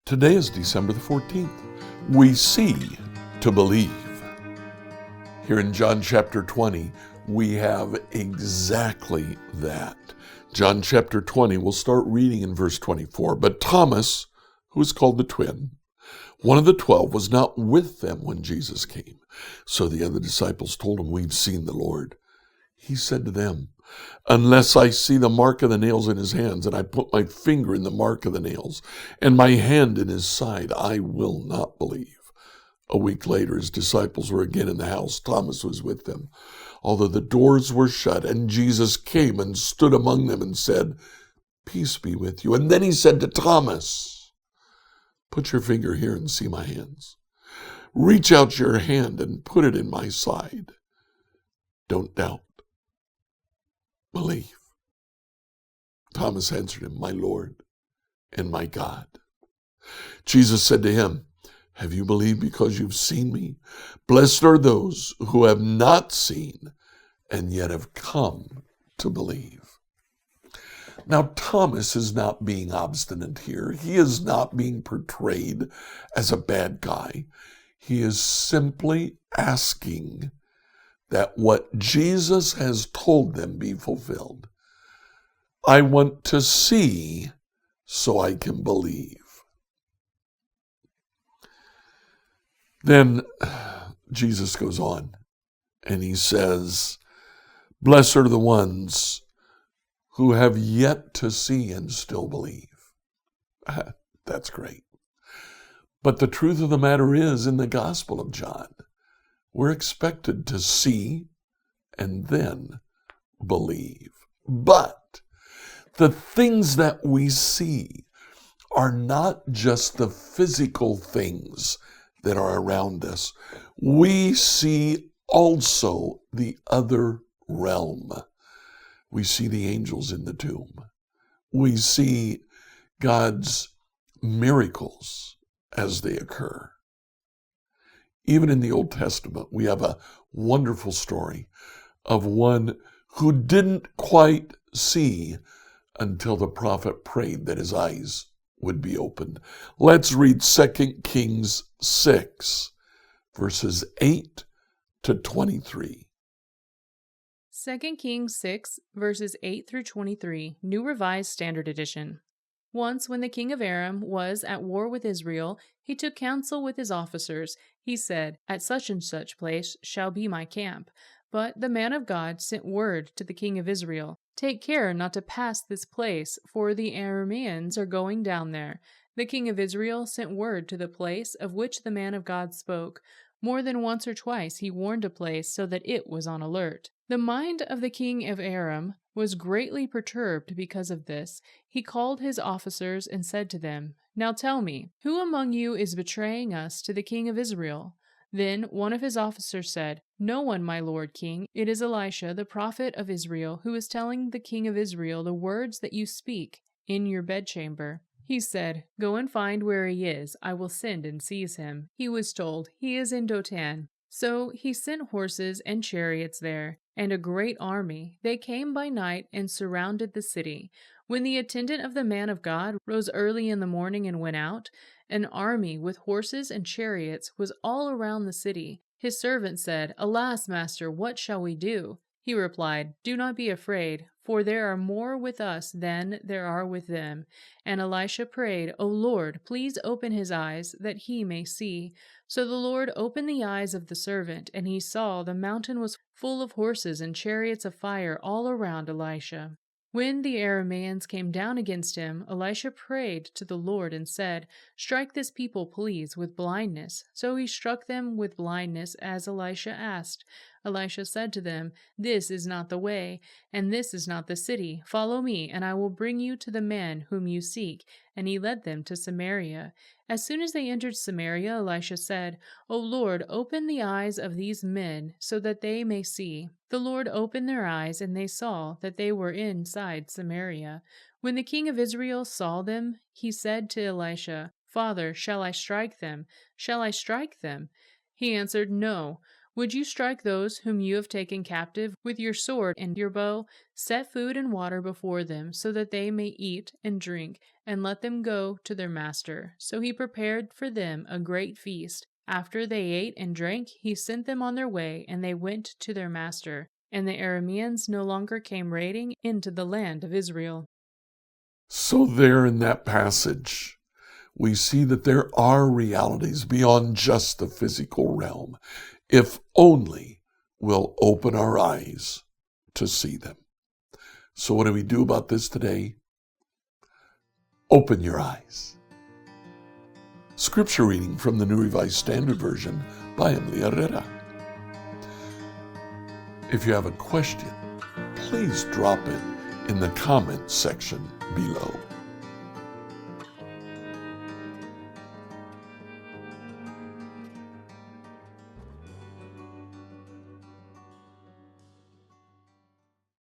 Today is December the 14th. We see to believe. Here in John chapter 20, we have exactly that. John chapter 20, we'll start reading in verse 24. But Thomas, who is called the twin, one of the 12, was not with them when Jesus came. So the other disciples told him, "We've seen the Lord." He said to them, "Unless I see the mark of the nails in his hands, and I put my finger in the mark of the nails, and my hand in his side, I will not believe." A week later, his disciples were again in the house. Thomas was with them, although the doors were shut, and Jesus came and stood among them and said, "Peace be with you." And then he said to Thomas, "Put your finger here and see my hands. Reach out your hand and put it in my side. Don't doubt. Believe." Thomas answered him, "My Lord and my God." Jesus said to him, "Have you believed because you've seen me? Blessed are those who have not seen and yet have come to believe." Now, Thomas is not being obstinate here. He is not being portrayed as a bad guy. He is simply asking that what Jesus has told them be fulfilled. I want to see so I can believe. Then Jesus goes on and he says, "Blessed are the ones who have yet to see and still believe." That's great. But the truth of the matter is, in the Gospel of John, we're expected to see and then believe. But the things that we see are not just the physical things that are around us. We see also the other realm. We see the angels in the tomb. We see God's miracles as they occur. Even in the Old Testament, we have a wonderful story of one who didn't quite see until the prophet prayed that his eyes would be opened. Let's read 2 Kings 6, verses 8 to 23. 2 Kings 6, verses 8 through 23, New Revised Standard Edition. Once, when the king of Aram was at war with Israel, he took counsel with his officers. He said, "At such and such place shall be my camp." But the man of God sent word to the king of Israel, "Take care not to pass this place, for the Arameans are going down there." The king of Israel sent word to the place of which the man of God spoke. More than once or twice he warned a place so that it was on alert. The mind of the king of Aram was greatly perturbed because of this. He called his officers and said to them, "Now tell me, who among you is betraying us to the king of Israel?" Then one of his officers said, "No one, my lord king. It is Elisha, the prophet of Israel, who is telling the king of Israel the words that you speak in your bedchamber." He said, "Go and find where he is. I will send and seize him." He was told, "He is in Dothan." So he sent horses and chariots there, and a great army. They came by night and surrounded the city. When the attendant of the man of God rose early in the morning and went out, an army with horses and chariots was all around the city. His servant said, "Alas, master, what shall we do?" He replied, "Do not be afraid, for there are more with us than there are with them." And Elisha prayed, "O Lord, please open his eyes, that he may see." So the Lord opened the eyes of the servant, and he saw the mountain was full of horses and chariots of fire all around Elisha. When the Arameans came down against him, Elisha prayed to the Lord and said, "Strike this people, please, with blindness." So he struck them with blindness as Elisha asked. Elisha said to them, "This is not the way, and this is not the city. Follow me, and I will bring you to the man whom you seek." And he led them to Samaria. As soon as they entered Samaria, Elisha said, "O Lord, open the eyes of these men, so that they may see." The Lord opened their eyes, and they saw that they were inside Samaria. When the king of Israel saw them, he said to Elisha, "Father, shall I strike them? Shall I strike them?" He answered, "No. Would you strike those whom you have taken captive with your sword and your bow? Set food and water before them, so that they may eat and drink, and let them go to their master. So he prepared for them a great feast. After they ate and drank, he sent them on their way, and they went to their master. And the Arameans no longer came raiding into the land of Israel. So there in that passage, we see that there are realities beyond just the physical realm, if only we'll open our eyes to see them. So what do we do about this today? Open your eyes. Scripture reading from the New Revised Standard Version by Emily Herrera. If you have a question, please drop it in the comments section below.